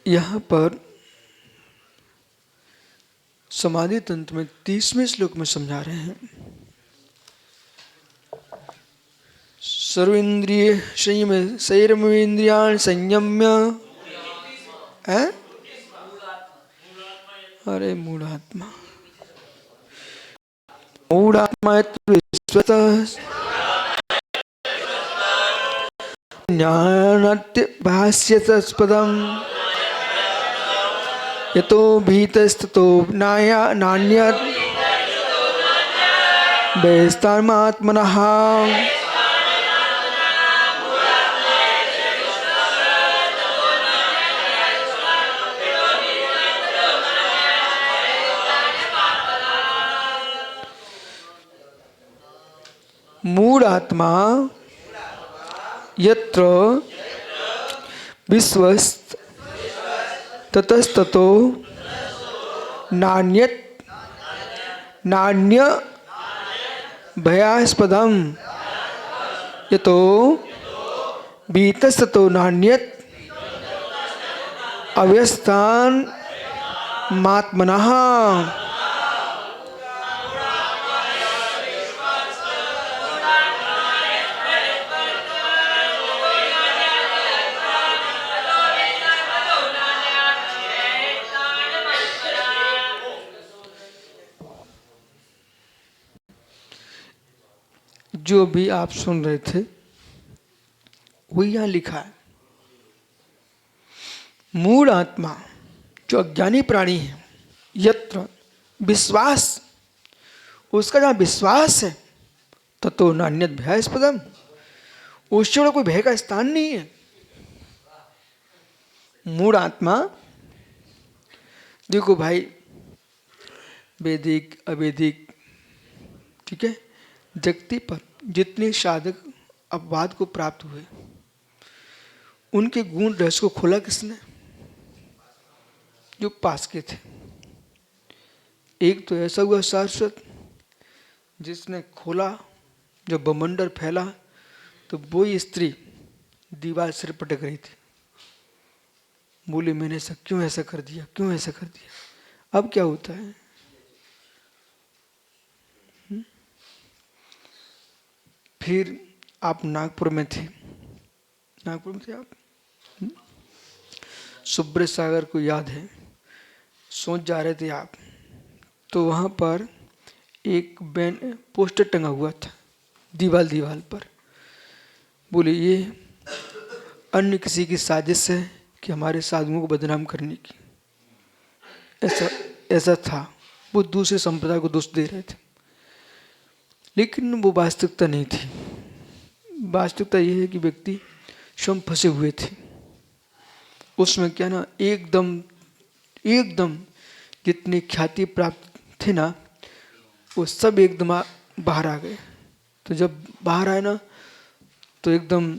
यहाँ पर समाधि तंत्र में 30वें श्लोक में समझा रहे हैं, सर्वेन्द्रिय संयम सैरमेन्द्रियाण संयम्य है। अरे मूढ़ात्मा मूढ़ात्मा ज्ञानात्य भाष्यतस्पदम् यतो भीतस्ततो नान्यत् व्यस्तात्मनः। मूढ़ात्मा यत्र विश्वस्त ततस्ततो नान्यत् नान्य भयास्पदम् यतो भीतस्ततो नान्यत् अव्यस्तान् मात्मनः। जो भी आप सुन रहे थे वही यहाँ लिखा है। मूढ़ आत्मा जो अज्ञानी प्राणी है, यत्र विश्वास, उसका जहाँ विश्वास है ततो नान्यत भयास्पदम, उससे बड़ा कोई भय का स्थान नहीं है। मूढ़ आत्मा, देखो भाई, वैदिक अवैदिक, ठीक है, जगती पर जितने साधक अपवाद को प्राप्त हुए उनके गुण रहस्य को खोला किसने? जो पास के थे। एक तो ऐसा हुआ सारस्वत जिसने खोला, जब बमंडल फैला तो वो स्त्री दीवार सिर पटक रही थी, बोली मैंने क्यों ऐसा कर दिया, क्यों ऐसा कर दिया। अब क्या होता है? फिर आप नागपुर में थे, नागपुर में थे आप, सुब्रत सागर को याद है, सोच जा रहे थे आप, तो वहाँ पर एक पोस्टर टंगा हुआ था दीवाल पर, बोले ये अन्य किसी की साजिश है कि हमारे साधुओं को बदनाम करने की। ऐसा था, वो दूसरे संप्रदाय को दोष दे रहे थे, लेकिन वो वास्तविकता नहीं थी। वास्तविकता ये है कि व्यक्ति स्वयं फंसे हुए थे उसमें। क्या ना, एकदम जितनी ख्याति प्राप्त थे ना, वो सब एकदम बाहर आ गए। तो जब बाहर आए ना, तो एकदम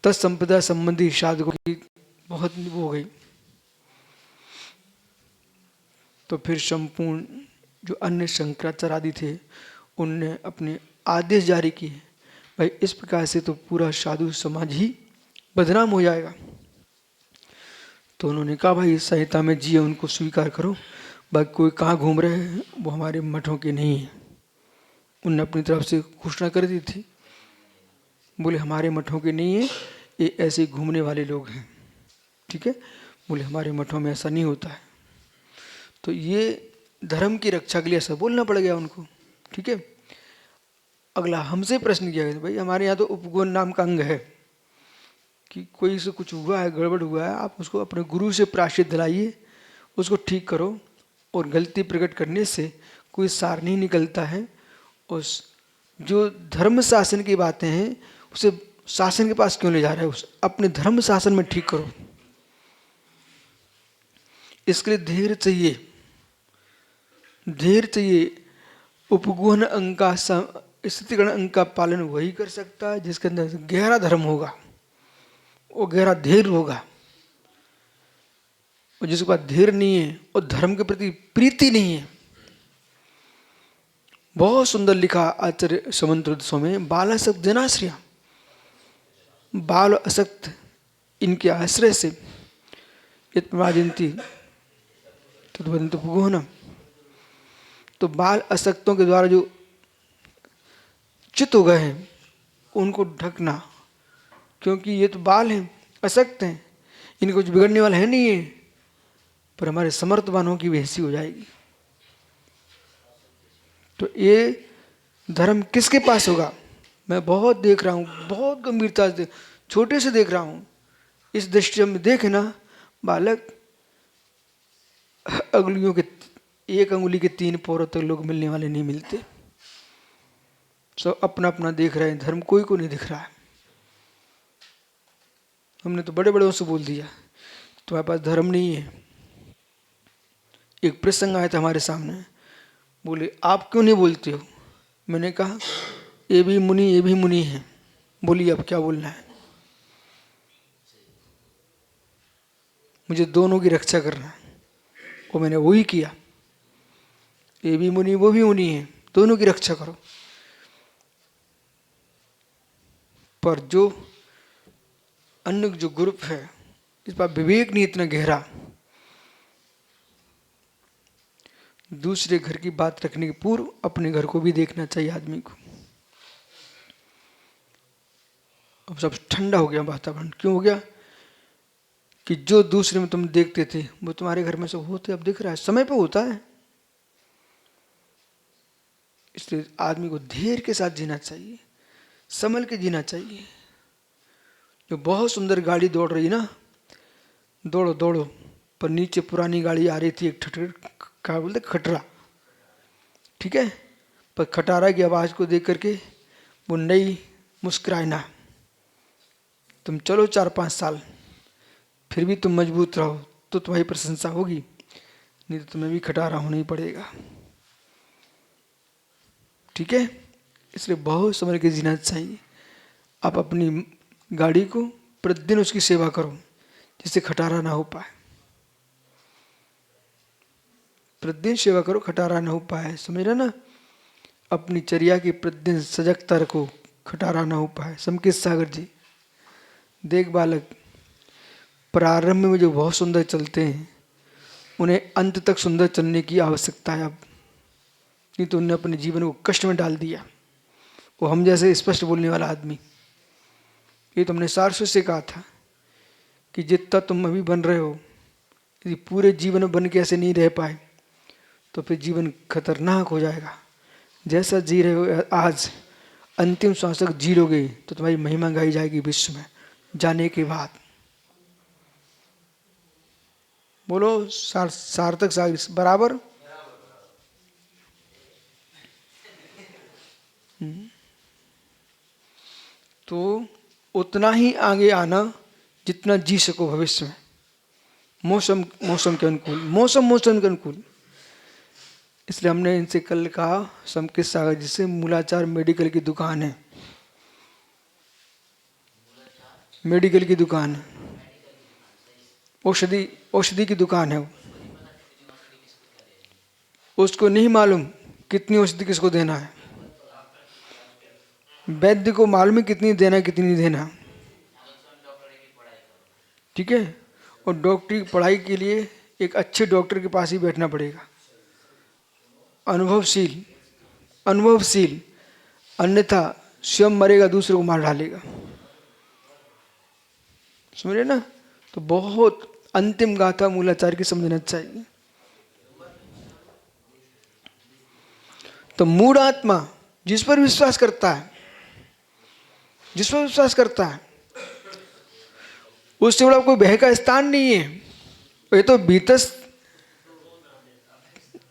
तत्संप्रदाय संबंधी साधकों की बहुत हो गई। तो फिर संपूर्ण जो अन्य शंकराचार्य आदि थे उनने अपने आदेश जारी किए, भाई इस प्रकार से तो पूरा साधु समाज ही बदनाम हो जाएगा। तो उन्होंने कहा भाई इस संहिता में जी उनको स्वीकार करो, बाकी कोई कहाँ घूम रहे हैं वो हमारे मठों के नहीं है। उनने अपनी तरफ से घोषणा कर दी थी, बोले हमारे मठों के नहीं है, ये ऐसे घूमने वाले लोग हैं, ठीक है, बोले हमारे मठों में ऐसा नहीं होता है। तो ये धर्म की रक्षा के लिए ऐसा बोलना पड़ गया उनको, ठीक है। अगला हमसे प्रश्न किया गया, भाई हमारे यहाँ तो उपगुण नाम का अंग है कि कोई से कुछ हुआ है, गड़बड़ हुआ है, आप उसको अपने गुरु से प्रायश्चित दिलाइए, उसको ठीक करो, और गलती प्रकट करने से कोई सार नहीं निकलता है। उस जो धर्म शासन की बातें हैं उसे शासन के पास क्यों ले जा रहा है, उस अपने धर्म शासन में ठीक करो। इसके लिए धैर्य चाहिए, धैर्य चाहिए। उपगुण अंग का स्थितिगण अंग का पालन वही कर सकता है जिसके अंदर गहरा धर्म होगा, वो गहरा धैर्य होगा। और जिसके पास धैर्य नहीं है और धर्म के प्रति प्रीति नहीं है, बहुत सुंदर लिखा आचार्य समंत्र में, बाल असक्त जनाश्रिया, बाल असक्त इनके आश्रय से यत् प्रमादयन्ति तद्वदन्ति भुवनम्। तो बाल असक्तों के द्वारा जो चित हो गए हैं उनको ढकना, क्योंकि ये तो बाल हैं, असक्त हैं, इनको कुछ बिगड़ने वाला है नहीं है, पर हमारे समर्थवानों की वैसी हो जाएगी। तो ये धर्म किसके पास होगा? मैं बहुत देख रहा हूँ, बहुत गंभीरता से, छोटे से देख रहा हूँ। इस दृष्टि में देखे ना, बालक अंगुलियों के, एक अंगुली के 3 पोरों तक लोग मिलने वाले नहीं मिलते। सब अपना अपना देख रहे हैं, धर्म कोई को नहीं दिख रहा है। हमने तो बड़े बड़ों से बोल दिया तुम्हारे पास धर्म नहीं है। एक प्रसंग आया था हमारे सामने, बोले आप क्यों नहीं बोलते हो? मैंने कहा ये भी मुनि है। बोलिए अब क्या बोलना है? मुझे दोनों की रक्षा करना है। वो मैंने वही किया, ये भी मुनि वो भी मुनि है, दोनों की रक्षा करो। पर जो अन्य जो ग्रुप है इस पर विवेक नहीं इतना गहरा, दूसरे घर की बात रखने के पूर्व अपने घर को भी देखना चाहिए आदमी को। अब सब ठंडा हो गया वातावरण। क्यों हो गया? कि जो दूसरे में तुम देखते थे वो तुम्हारे घर में सब होते अब दिख रहा है, समय पे होता है। इसलिए आदमी को धैर्य के साथ जीना चाहिए, संभल के जीना चाहिए। जो बहुत सुंदर गाड़ी दौड़ रही ना, दौड़ो दौड़ो, पर नीचे पुरानी गाड़ी आ रही थी, एक क्या बोलते खटरा, ठीक है, पर खटारा की आवाज़ को देख करके वो नई मुस्कुराए ना। तुम चलो 4-5 साल, फिर भी तुम मजबूत रहो तो तुम्हारी प्रशंसा होगी, नहीं तो तुम्हें भी खटारा होना ही पड़ेगा। ठीक है, इसलिए बहुत समझ के जीना चाहिए। आप अपनी गाड़ी को प्रतिदिन उसकी सेवा करो जिससे खटारा ना हो पाए। प्रतिदिन सेवा करो, खटारा ना हो पाए, समझ रहे ना? अपनी चर्या की प्रतिदिन सजगता रखो, खटारा ना हो पाए। समकित सागर जी, देख बालक, प्रारंभ में जो बहुत सुंदर चलते हैं उन्हें अंत तक सुंदर चलने की आवश्यकता है अब, नहीं तो उन्हें अपने जीवन को कष्ट में डाल दिया। वो हम जैसे स्पष्ट बोलने वाला आदमी, ये तुमने सारस्वत से कहा था कि जितना तुम अभी बन रहे हो, यदि पूरे जीवन में बन के ऐसे नहीं रह पाए तो फिर जीवन खतरनाक हो जाएगा। जैसा जी रहे हो आज, अंतिम श्वास तक जी लोगे तो तुम्हारी महिमा गाई जाएगी विश्व में जाने के बाद। बोलो सार्थक सागर बराबर। तो उतना ही आगे आना जितना जी सको भविष्य में, मौसम के अनुकूल, मौसम के अनुकूल। इसलिए हमने इनसे कल कहा, समकित सागर जी से, मूलाचार मेडिकल की दुकान है, मेडिकल की दुकान है, औषधि की दुकान है। उसको नहीं मालूम कितनी औषधि किसको देना है, वैद्य को मालूम है कितनी देना कितनी नहीं देना, ठीक है। और डॉक्टरी की पढ़ाई के लिए एक अच्छे डॉक्टर के पास ही बैठना पड़ेगा, अनुभवशील, अन्यथा स्वयं मरेगा, दूसरे को मार डालेगा। समझे ना? तो बहुत अंतिम गाथा मूलाचार की समझना चाहिए। तो मूढ़ आत्मा जिस पर विश्वास करता है, उससे बड़ा कोई भय का स्थान नहीं है। ये तो भीतर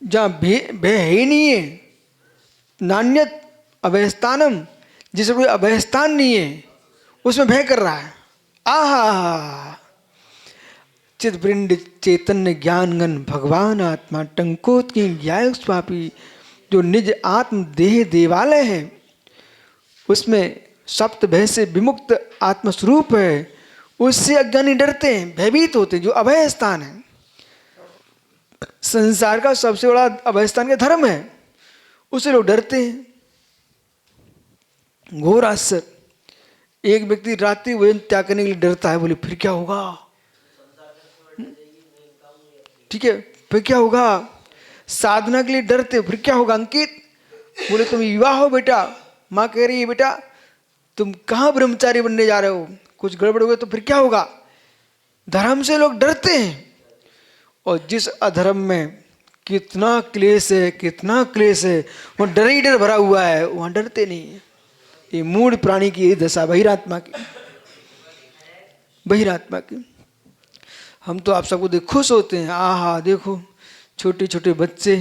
जहाँ भय है ही नहीं है, नान्यत अभयस्थानम, जिसे कोई अभयस्थान नहीं है उसमें भय कर रहा है। आहा, चिदवृंद चैतन्य ज्ञानगन भगवान आत्मा टंकोत की ज्ञाय स्वापी, जो निज आत्म देह देवालय है उसमें सप्त भय से विमुक्त आत्मस्वरूप है, उससे अज्ञानी डरते हैं, भयभीत होते हैं। जो अभय स्थान है, संसार का सबसे बड़ा अभय स्थान का धर्म है, उससे लोग डरते हैं। घोर आश्चर्य, एक व्यक्ति रात्रि भोजन त्याग करने के लिए डरता है, बोले फिर क्या होगा, ठीक है, फिर क्या होगा। साधना के लिए डरते, फिर क्या होगा। अंकित बोले तुम युवा हो बेटा, माँ कह रही है बेटा तुम कहाँ ब्रह्मचारी बनने जा रहे हो, कुछ गड़बड़ हो गया तो फिर क्या होगा। धर्म से लोग डरते हैं, और जिस अधर्म में कितना क्लेश है, कितना क्लेश है, वो डर ही डर भरा हुआ है, वहां डरते नहीं है। ये मूढ़ प्राणी की यही दशा, बहिरात्मा की, बहिरात्मा की। हम तो आप सबको देख खुश होते हैं, आहा देखो छोटे छोटे बच्चे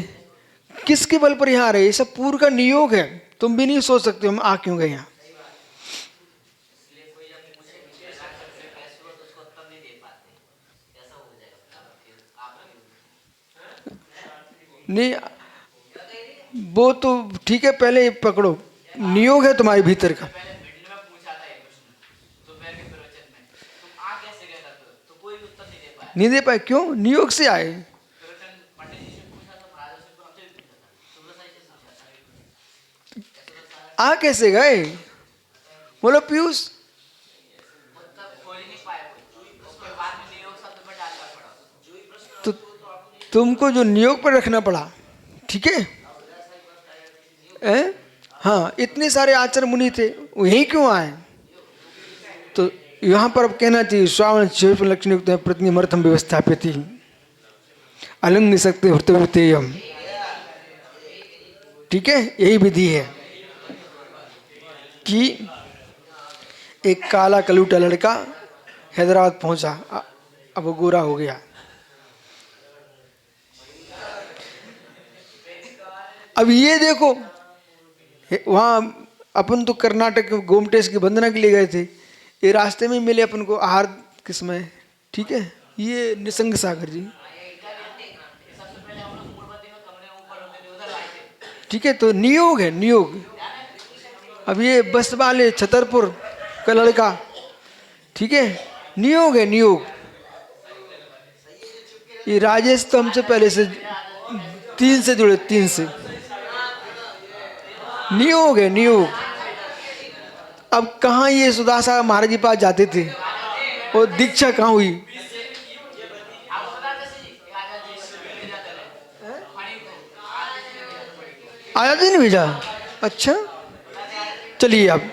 किसके बल पर यहाँ आ रहे हैं, ये सब पूर्व का नियोग है, तुम भी नहीं सोच सकते हम आ क्यों गए यहाँ। नहीं वो तो ठीक है, पहले पकड़ो, नियोग है तुम्हारे भीतर का। नहीं दे पाए, क्यों, नियोग से आए। आ कैसे गए, बोलो पीयूष। तो तुमको जो नियोग पर रखना पड़ा, ठीक है, हाँ इतने सारे आचार्य मुनि थे, वो यही क्यों आए। तो यहाँ पर अब कहना चाहिए श्रावण क्षेत्र लक्षण युक्त प्रतिनिमर्थम व्यवस्थापित अलंग सकते हृतवृतेयम, ठीक है, यही विधि है कि एक काला कलूटा लड़का हैदराबाद पहुंचा, अब वो गोरा हो गया। अब ये देखो वहाँ अपन तो कर्नाटक गोमटेश की वंदना के लिए गए थे, ये रास्ते में मिले अपन को आहार के समय, ठीक है, ये निसंग सागर जी, ठीक है, तो नियोग है नियोग। अब ये बस वाले छतरपुर का लड़का, ठीक है, नियोग है नियोग। ये राजेश तो हमसे पहले से 3 से जुड़े, 3 से नियोग है नियोग। अब कहाँ ये सुदासा महाराज जी पास जाते थे, और दीक्षा कहाँ हुई। आया तो नहीं भेजा, अच्छा चलिए अब